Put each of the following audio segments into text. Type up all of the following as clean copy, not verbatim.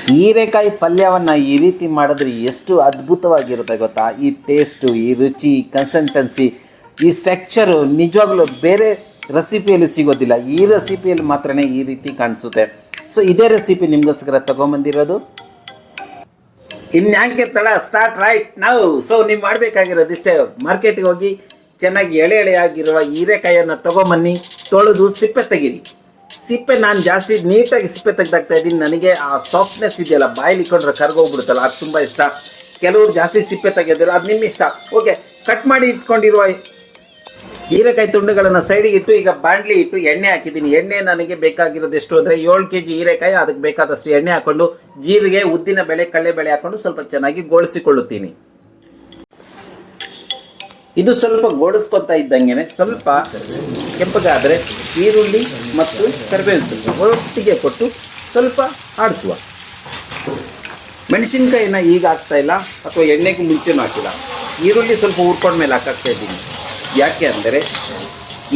ಹೀರೆಕಾಯಿ ಪಲ್ಯವನ್ನು ಈ ರೀತಿ ಮಾಡಿದ್ರೆ ಎಷ್ಟು ಅದ್ಭುತವಾಗಿರುತ್ತೆ ಗೊತ್ತಾ. ಈ ಟೇಸ್ಟು, ಈ ರುಚಿ, ಕನ್ಸಿಸ್ಟೆನ್ಸಿ, ಈ ಸ್ಟ್ರಕ್ಚರು ನಿಜವಾಗ್ಲೂ ಬೇರೆ ರೆಸಿಪಿಯಲ್ಲಿ ಸಿಗೋದಿಲ್ಲ. ಈ ರೆಸಿಪಿಯಲ್ಲಿ ಮಾತ್ರ ಈ ರೀತಿ ಕಾಣಿಸುತ್ತೆ. ಸೊ ಇದೇ ರೆಸಿಪಿ ನಿಮಗೋಸ್ಕರ ತೊಗೊಂಬಂದಿರೋದು. ಇನ್ಯಾಕೆ ತಡ, ಸ್ಟಾರ್ಟ್ ರೈಟ್ ನಾವು. ಸೊ ನೀವು ಮಾಡಬೇಕಾಗಿರೋದಿಷ್ಟೇ, ಮಾರ್ಕೆಟ್ಗೆ ಹೋಗಿ ಚೆನ್ನಾಗಿ ಎಳೆ ಎಳೆಯಾಗಿರುವ ಹೀರೆಕಾಯನ್ನು ತೊಗೊಂಬನ್ನಿ, ತೊಳೆದು ಸಿಪ್ಪೆ ತೆಗೀರಿ. ಸಿಪ್ಪೆ ನಾನು ಜಾಸ್ತಿ ನೀಟಾಗಿ ಸಿಪ್ಪೆ ತೆಗೆದಾಗ್ತಾ ಇದ್ದೀನಿ. ನನಗೆ ಆ ಸಾಫ್ಟ್ನೆಸ್ ಇದೆಯಲ್ಲ, ಬಾಯಲ್ಲಿ ಇಟ್ಕೊಂಡ್ರೆ ಕರ್ಗೋಗ್ಬಿಡುತ್ತಲ್ಲ, ಅದು ತುಂಬ ಇಷ್ಟ. ಕೆಲವರು ಜಾಸ್ತಿ ಸಿಪ್ಪೆ ತೆಗೆಯೋದಿಲ್ಲ, ಅದು ನಿಮ್ಮ ಇಷ್ಟ. ಓಕೆ, ಕಟ್ ಮಾಡಿ ಇಟ್ಕೊಂಡಿರುವ ಹೀರೆಕಾಯಿ ತುಂಡುಗಳನ್ನು ಸೈಡಿಗೆ ಇಟ್ಟು ಈಗ ಬಾಣಲಿ ಇಟ್ಟು ಎಣ್ಣೆ ಹಾಕಿದ್ದೀನಿ. ಎಣ್ಣೆ ನನಗೆ ಬೇಕಾಗಿರೋದು ಎಷ್ಟು ಅಂದರೆ 7 kg ಹೀರೆಕಾಯಿ, ಅದಕ್ಕೆ ಬೇಕಾದಷ್ಟು ಎಣ್ಣೆ ಹಾಕ್ಕೊಂಡು ಜೀರಿಗೆ, ಉದ್ದಿನ ಬೇಳೆ, ಕಡಲೆಬೇಳೆ ಹಾಕ್ಕೊಂಡು ಸ್ವಲ್ಪ ಚೆನ್ನಾಗಿ ಗೋಳಿಸಿಕೊಳ್ಳುತ್ತೀನಿ. ಇದು ಸ್ವಲ್ಪ ಗೋಡಿಸ್ಕೊತಾ ಇದ್ದಂಗೆ ಸ್ವಲ್ಪ ಕೆಂಪಗಾದರೆ ಈರುಳ್ಳಿ ಮತ್ತು ಕರಿಬೇವಿನ ಸೊಪ್ಪು ಒಟ್ಟಿಗೆ ಕೊಟ್ಟು ಸ್ವಲ್ಪ ಆಡಿಸುವ. ಮೆಣಸಿನ್ಕಾಯಿನ ಈಗ ಹಾಕ್ತಾ ಇಲ್ಲ, ಅಥವಾ ಎಣ್ಣೆಗೆ ಮುಂಚೆನೂ ಹಾಕಿಲ್ಲ. ಈರುಳ್ಳಿ ಸ್ವಲ್ಪ ಹುರ್ಕೊಂಡ ಮೇಲೆ ಹಾಕಾಗ್ತಾ ಇದ್ದೀನಿ. ಯಾಕೆ ಅಂದರೆ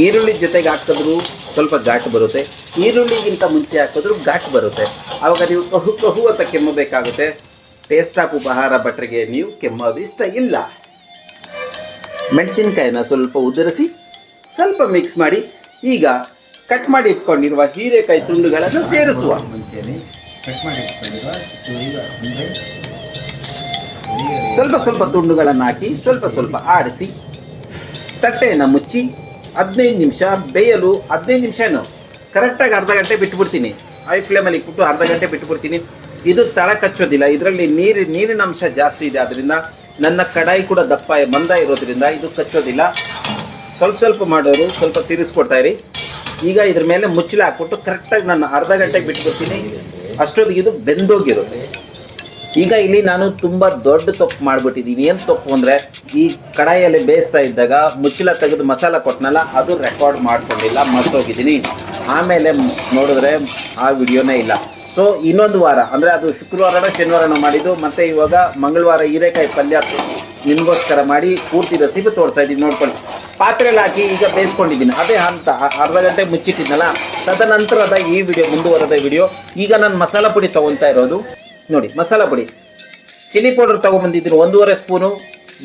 ಈರುಳ್ಳಿ ಜೊತೆಗೆ ಹಾಕಿದ್ರು ಸ್ವಲ್ಪ ಘಾಟು ಬರುತ್ತೆ, ಈರುಳ್ಳಿಗಿಂತ ಮುಂಚೆ ಹಾಕಿದ್ರು ಘಾಟು ಬರುತ್ತೆ. ಆವಾಗ ನೀವು ಕಹು ಕಹು ಅಂತ ಕೆಮ್ಮಬೇಕಾಗುತ್ತೆ. ಟೇಸ್ಟ್ ಆಫ್ ಉಪಹಾರ ಭಟ್ರಿಗೆ ನೀವು ಕೆಮ್ಮೋದು ಇಷ್ಟ ಇಲ್ಲ. ಮೆಣಸಿನ್ಕಾಯಿನ ಸ್ವಲ್ಪ ಉದುರಿಸಿ ಸ್ವಲ್ಪ ಮಿಕ್ಸ್ ಮಾಡಿ ಈಗ ಕಟ್ ಮಾಡಿ ಇಟ್ಕೊಂಡಿರುವ ಹೀರೆಕಾಯಿ ತುಂಡುಗಳನ್ನು ಸೇರಿಸುವ. ಸ್ವಲ್ಪ ಸ್ವಲ್ಪ ತುಂಡುಗಳನ್ನು ಹಾಕಿ ಸ್ವಲ್ಪ ಸ್ವಲ್ಪ ಆಡಿಸಿ ತಟ್ಟೆಯನ್ನು ಮುಚ್ಚಿ 15 ನಿಮಿಷ ಬೇಯಲು. 15 ನಿಮಿಷನೂ ಕರೆಕ್ಟಾಗಿ ಅರ್ಧ ಗಂಟೆ ಬಿಟ್ಬಿಡ್ತೀನಿ. ಹೈ ಫ್ಲೇಮಲ್ಲಿ ಇಟ್ಬಿಟ್ಟು ಅರ್ಧ ಗಂಟೆ ಬಿಟ್ಬಿಡ್ತೀನಿ. ಇದು ತಳ ಕಚ್ಚೋದಿಲ್ಲ, ಇದರಲ್ಲಿ ನೀರಿನ ಅಂಶ ಜಾಸ್ತಿ ಇದೆ. ಆದ್ದರಿಂದ ನನ್ನ ಕಡಾಯಿ ಕೂಡ ದಪ್ಪ ಮಂದ ಇರೋದ್ರಿಂದ ಇದು ಕಚ್ಚೋದಿಲ್ಲ. ಸ್ವಲ್ಪ ಮಾಡೋರು ಸ್ವಲ್ಪ ತಿರ್ಸ್ಕೊಡ್ತಾ ಇರಿ. ಈಗ ಇದ್ರ ಮೇಲೆ ಮುಚ್ಚಳ ಹಾಕ್ಬಿಟ್ಟು ಕರೆಕ್ಟಾಗಿ ನಾನು ಅರ್ಧ ಗಂಟೆಗೆ ಬಿಟ್ಬಿಡ್ತೀನಿ. ಅಷ್ಟೊತ್ತಿಗೆ ಇದು ಬೆಂದೋಗಿರುತ್ತೆ. ಈಗ ಇಲ್ಲಿ ನಾನು ತುಂಬ ದೊಡ್ಡ ತಪ್ಪು ಮಾಡಿಬಿಟ್ಟಿದ್ದೀನಿ. ಏನು ತಪ್ಪು ಅಂದರೆ, ಈ ಕಡಾಯಿಯಲ್ಲಿ ಬೇಯಿಸ್ತಾ ಇದ್ದಾಗ ಮುಚ್ಚಳ ತೆಗೆದು ಮಸಾಲ ಕೊಟ್ಟನಲ್ಲ, ಅದು ರೆಕಾರ್ಡ್ ಮಾಡ್ಕೊಂಡಿಲ್ಲ, ಮರ್ತೋಗಿದ್ದೀನಿ. ಆಮೇಲೆ ನೋಡಿದ್ರೆ ಆ ವಿಡಿಯೋನೇ ಇಲ್ಲ. ಸೊ ಇನ್ನೊಂದು ವಾರ ಅಂದರೆ ಅದು ಶುಕ್ರವಾರನೋ ಶನಿವಾರನೋ ಮಾಡಿದ್ದು, ಮತ್ತು ಇವಾಗ ಮಂಗಳವಾರ ಹೀರೆಕಾಯಿ ಪಲ್ಯ ನಿಮಗೋಸ್ಕರ ಮಾಡಿ ಪೂರ್ತಿ ರೆಸಿಪಿ ತೋರಿಸ್ತಾ ಇದ್ದೀನಿ. ನೋಡ್ಕೊಳ್ಳಿ. ಪಾತ್ರೆಯಲ್ಲಿ ಹಾಕಿ ಈಗ ಬೇಯಿಸ್ಕೊಂಡಿದ್ದೀನಿ. ಅದೇ ಹಂತ ಅರ್ಧ ಗಂಟೆ ಮುಚ್ಚಿಟ್ಟಿದ್ನಲ್ಲ, ತದನಂತರದ ಈ ವಿಡಿಯೋ ಮುಂದುವರೆದ ವಿಡಿಯೋ. ಈಗ ನಾನು ಮಸಾಲ ಪುಡಿ ತೊಗೊತಾ ಇರೋದು ನೋಡಿ. ಮಸಾಲ ಪುಡಿ ಚಿಲ್ಲಿ ಪೌಡರ್ ತೊಗೊಂಬಂದಿದ್ದೀನಿ 1.5 ಸ್ಪೂನು,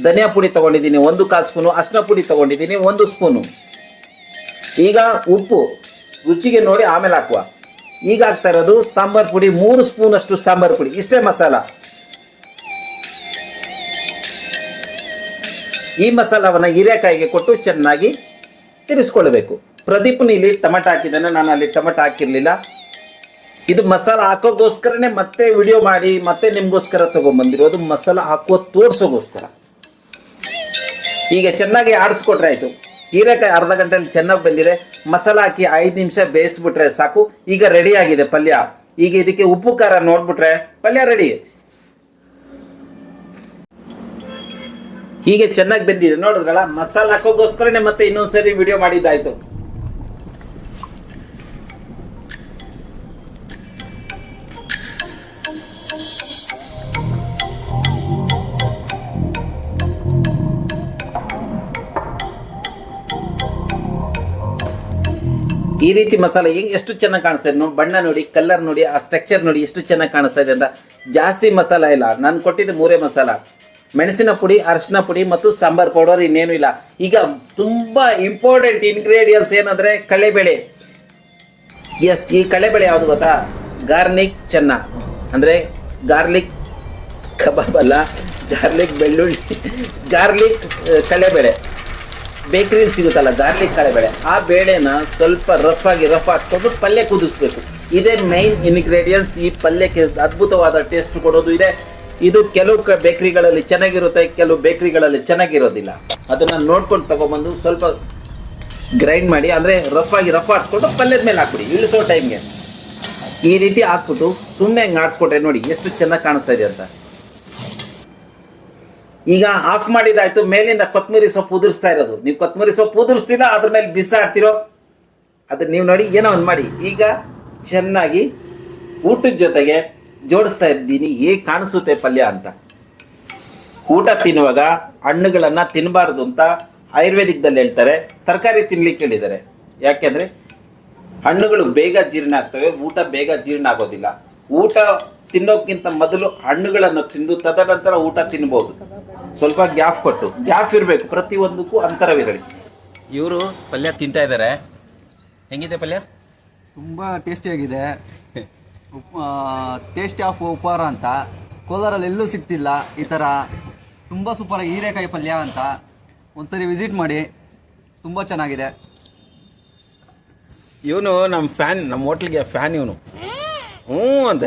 ಧನಿಯಾ ಪುಡಿ ತೊಗೊಂಡಿದ್ದೀನಿ 1/4 ಸ್ಪೂನು, ಅರಿಶಿನ ಪುಡಿ ತೊಗೊಂಡಿದ್ದೀನಿ 1 ಸ್ಪೂನು. ಈಗ ಉಪ್ಪು ರುಚಿಗೆ ನೋಡಿ ಆಮೇಲೆ ಹಾಕುವ. ಈಗ ಹಾಕ್ತಾ ಇರೋದು ಸಾಂಬಾರು ಪುಡಿ 3 ಸ್ಪೂನಷ್ಟು ಸಾಂಬಾರು ಪುಡಿ. ಇಷ್ಟೇ ಮಸಾಲ. ಈ ಮಸಾಲವನ್ನು ಹೀರೆಕಾಯಿಗೆ ಕೊಟ್ಟು ಚೆನ್ನಾಗಿ ತಿರ್ಸ್ಕೊಳ್ಬೇಕು. ಪ್ರದೀಪ್ನ ಇಲ್ಲಿ ಟೊಮೆಟೊ ಹಾಕಿದ್ದಾನೆ, ನಾನು ಅಲ್ಲಿ ಟೊಮೆಟೊ ಹಾಕಿರಲಿಲ್ಲ. ಇದು ಮಸಾಲ ಹಾಕೋಗೋಸ್ಕರನೇ ಮತ್ತೆ ವಿಡಿಯೋ ಮಾಡಿ ಮತ್ತೆ ನಿಮಗೋಸ್ಕರ ತೊಗೊಂಬಂದಿರೋದು, ಮಸಾಲ ಹಾಕುವ ತೋರಿಸೋಗೋಸ್ಕರ. ಈಗ ಚೆನ್ನಾಗಿ ಆಡಿಸ್ಕೊಟ್ರೆ ಆಯಿತು. ಹೀರೆಕಾಯಿ ಅರ್ಧ ಗಂಟೆಯಲ್ಲಿ ಚೆನ್ನಾಗಿ ಬಂದಿದೆ. ಮಸಾಲ ಹಾಕಿ 5 ನಿಮಿಷ ಬೇಯಿಸ್ಬಿಟ್ರೆ ಸಾಕು. ಈಗ ರೆಡಿ ಆಗಿದೆ ಪಲ್ಯ. ಈಗ ಇದಕ್ಕೆ ಉಪ್ಪು ಖಾರ ನೋಡ್ಬಿಟ್ರೆ ಪಲ್ಯ ರೆಡಿ. ಹೀಗೆ ಚೆನ್ನಾಗಿ ಬಂದಿದೆ ನೋಡಿದ್ರಲ್ಲ. ಮಸಾಲ ಹಾಕೋಗೋಸ್ಕರನೇ ಮತ್ತೆ ಇನ್ನೊಂದ್ಸರಿ ವಿಡಿಯೋ ಮಾಡಿದ್ದಾಯ್ತು. ಈ ರೀತಿ ಮಸಾಲೆ ಎಷ್ಟು ಚೆನ್ನಾಗಿ ಕಾಣಿಸ್ತಾ ಇದೆ ನೋಡಿ. ಬಣ್ಣ ನೋಡಿ, ಕಲರ್ ನೋಡಿ, ಆ ಸ್ಟ್ರಕ್ಚರ್ ನೋಡಿ ಎಷ್ಟು ಚೆನ್ನಾಗಿ ಕಾಣಿಸ್ತಾ ಇದೆ ಅಂತ. ಜಾಸ್ತಿ ಮಸಾಲ ಇಲ್ಲ, ನಾನು ಕೊಟ್ಟಿದ್ದು 3 ಮಸಾಲ: ಮೆಣಸಿನ ಪುಡಿ, ಅರಿಶಿನ ಪುಡಿ ಮತ್ತು ಸಾಂಬಾರ್ ಪೌಡರ್, ಇನ್ನೇನು ಇಲ್ಲ. ಈಗ ತುಂಬ ಇಂಪಾರ್ಟೆಂಟ್ ಇಂಗ್ರೀಡಿಯೆಂಟ್ಸ್ ಏನಂದರೆ ಕಡಲೆಬೇಳೆ. ಎಸ್, ಈ ಕಡಲೆಬೇಳೆ ಯಾವುದು ಗೊತ್ತಾ? ಗಾರ್ಲಿಕ್ ಚೆನ್ನ, ಅಂದರೆ ಗಾರ್ಲಿಕ್ ಕಬಾಬ್ ಅಲ್ಲ, ಗಾರ್ಲಿಕ್ ಬೆಳ್ಳುಳ್ಳಿ, ಗಾರ್ಲಿಕ್ ಕಡಲೆಬೇಳೆ. ಬೇಕ್ರಿಲಿ ಸಿಗುತ್ತಲ್ಲ ಗಾರ್ಲಿಕ್ ಕಡಲೆಬೇಳೆ, ಆ ಬೇಳೆನ ಸ್ವಲ್ಪ ರಫ್ ಹಾಕ್ಸ್ಕೊಂಡು ಪಲ್ಯ ಕುದಿಸ್ಬೇಕು. ಇದೇ ಮೈನ್ ಇಂಗ್ರೀಡಿಯೆಂಟ್ಸ್. ಈ ಪಲ್ಯಕ್ಕೆ ಅದ್ಭುತವಾದ ಟೇಸ್ಟ್ ಕೊಡೋದು ಇದೆ. ಇದು ಕೆಲವು ಬೇಕ್ರಿಗಳಲ್ಲಿ ಚೆನ್ನಾಗಿರುತ್ತೆ, ಕೆಲವು ಬೇಕ್ರಿಗಳಲ್ಲಿ ಚೆನ್ನಾಗಿರೋದಿಲ್ಲ. ಅದನ್ನು ನೋಡ್ಕೊಂಡು ತಗೊಬಂದು ಸ್ವಲ್ಪ ಗ್ರೈಂಡ್ ಮಾಡಿ, ಅಂದರೆ ರಫ್ ಆಡಿಸ್ಕೊಂಡು ಪಲ್ಯದ ಮೇಲೆ ಹಾಕ್ಬಿಡಿ ಇಳಿಸೋ ಟೈಮ್ಗೆ. ಈ ರೀತಿ ಹಾಕ್ಬಿಟ್ಟು ಸುಮ್ಮನೆ ಹಂಗೆ ಆಡಿಸ್ಕೊಟ್ರೆ ನೋಡಿ ಎಷ್ಟು ಚೆನ್ನಾಗಿ ಕಾಣಿಸ್ತಾ ಇದೆ ಅಂತ. ಈಗ ಆಫ್ ಮಾಡಿದಾಯ್ತು. ಮೇಲಿಂದ ಕೊತ್ತಂಬರಿ ಸೊಪ್ಪು ಉದುರಿಸ್ತಾ ಇರೋದು. ನೀವು ಕೊತ್ತಂಬರಿ ಸೊಪ್ಪು ಉದುರಿಸ್ತೀರಾ, ಅದ್ರ ಮೇಲೆ ಬಿಸಾಡ್ತಿರೋ ಅದನ್ನ ನೀವು ನೋಡಿ, ಏನೋ ಒಂದು ಮಾಡಿ. ಈಗ ಚೆನ್ನಾಗಿ ಊಟದ ಜೊತೆಗೆ ಜೋಡಿಸ್ತಾ ಇದ್ದೀನಿ. ಹೇಗೆ ಕಾಣಿಸುತ್ತೆ ಪಲ್ಯ ಅಂತ. ಊಟ ತಿನ್ನುವಾಗ ಹಣ್ಣುಗಳನ್ನು ತಿನ್ನಬಾರ್ದು ಅಂತ ಆಯುರ್ವೇದಿಕ್ದಲ್ಲಿ ಹೇಳ್ತಾರೆ. ತರಕಾರಿ ತಿನ್ಲಿಕ್ಕೆ ಹೇಳಿದ್ದಾರೆ. ಯಾಕೆಂದರೆ ಹಣ್ಣುಗಳು ಬೇಗ ಜೀರ್ಣ ಆಗ್ತವೆ, ಊಟ ಬೇಗ ಜೀರ್ಣ ಆಗೋದಿಲ್ಲ. ಊಟ ತಿನ್ನೋಕ್ಕಿಂತ ಮೊದಲು ಹಣ್ಣುಗಳನ್ನು ತಿಂದು ತದನಂತರ ಊಟ ತಿನ್ಬೋದು. ಸ್ವಲ್ಪ ಗ್ಯಾಪ್ ಕೊಟ್ಟು, ಗ್ಯಾಪ್ ಇರಬೇಕು, ಪ್ರತಿಯೊಂದಕ್ಕೂ ಅಂತರವಿರಲಿ. ಇವರು ಪಲ್ಯ ತಿಂತಾ ಇದ್ದಾರೆ. ಹೆಂಗಿದೆ ಪಲ್ಯ? ತುಂಬ ಟೇಸ್ಟಿಯಾಗಿದೆ. ಟೇಸ್ಟಿ ಆಫ್ ಉಪಹಾರ ಅಂತ ಕೋಲಾರಲ್ಲಿ ಎಲ್ಲೂ ಸಿಗ್ತಿಲ್ಲ ಈ ಥರ. ತುಂಬ ಸೂಪರಾಗಿ ಹೀರೆಕಾಯಿ ಪಲ್ಯ ಅಂತ ಒಂದ್ಸರಿ ವಿಸಿಟ್ ಮಾಡಿ, ತುಂಬ ಚೆನ್ನಾಗಿದೆ. ಇವನು ನಮ್ಮ ಫ್ಯಾನ್, ನಮ್ಮ ಹೋಟ್ಲಿಗೆ ಫ್ಯಾನ್ ಇವನು. ಅಂತ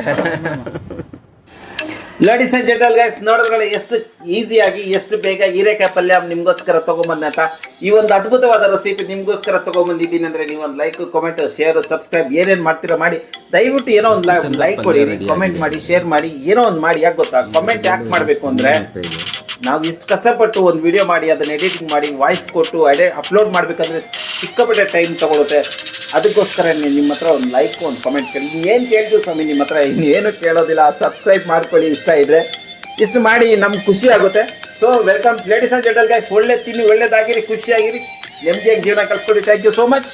ಲೇಡೀಸ್ ಅಂಡ್ ಜೆಂಟಲ್ ಗೈಸ್, ನೋಡಿದ್ರಲ್ಲ ಎಷ್ಟು ಈಸಿಯಾಗಿ ಎಷ್ಟು ಬೇಗ ಹೀರೆಕಾಯಿ ಪಲ್ಯ ನಿಮ್ಗೋಸ್ಕರ ತಗೊಂಬಂದೆ ಅಂತ. ಈ ಒಂದು ಅದ್ಭುತವಾದ ರೆಸಿಪಿ ನಿಮ್ಗೋಸ್ಕರ ತಗೊಂಬಂದಿದ್ದೀನಿ ಅಂದ್ರೆ ನೀವು ಒಂದು ಲೈಕ್, ಕಾಮೆಂಟ್, ಶೇರ್, ಸಬ್ಸ್ಕ್ರೈಬ್ ಏನೇನು ಮಾಡ್ತೀರಾ ಮಾಡಿ. ದಯವಿಟ್ಟು ಏನೋ ಒಂದು ಲೈಕ್ ಕೊಡಿ, ಕಾಮೆಂಟ್ ಮಾಡಿ, ಶೇರ್ ಮಾಡಿ, ಏನೋ ಒಂದು ಮಾಡಿ. ಯಾಕೆ ಗೊತ್ತಾ, ಕಾಮೆಂಟ್ ಯಾಕೆ ಮಾಡಬೇಕು ಅಂದ್ರೆ ನಾವು ಇಷ್ಟು ಕಷ್ಟಪಟ್ಟು ಒಂದು ವಿಡಿಯೋ ಮಾಡಿ ಅದನ್ನ ಎಡಿಟಿಂಗ್ ಮಾಡಿ ವಾಯ್ಸ್ ಕೊಟ್ಟು ಅಪ್ಲೋಡ್ ಮಾಡಬೇಕಂದ್ರೆ ಸಿಕ್ಕಾಪಟ್ಟೆ ಟೈಮ್ ತಗೊಳುತ್ತೆ. ಅದಕ್ಕೋಸ್ಕರ ನಿಮ್ಮ ಹತ್ರ ಒಂದು ಲೈಕ್, ಒಂದು ಕಾಮೆಂಟ್ ಕೇಳಿ. ಏನು ಕೇಳ್ತೀವಿ ಸ್ವಾಮಿ ನಿಮ್ಮ ಹತ್ರ? ಇನ್ನೇನು ಕೇಳೋದಿಲ್ಲ. ಸಬ್ಸ್ಕ್ರೈಬ್ ಮಾಡ್ಕೊಳ್ಳಿ ಇಷ್ಟ ಇದ್ರೆ. ಇಷ್ಟು ಮಾಡಿ ನಮ್ಗೆ ಖುಷಿ ಆಗುತ್ತೆ. So welcome ladies and gentle guys. ಒಳ್ಳೆ ತಿನ್ನಿ, ಒಳ್ಳೇದಾಗಿರಿ, ಖುಷಿಯಾಗಿರಿ, ನೆಮ್ಮದಿಯಾಗಿ ಜೀವನ ಕಲ್ಸ್ಕೊಡಿ. Thank you so much.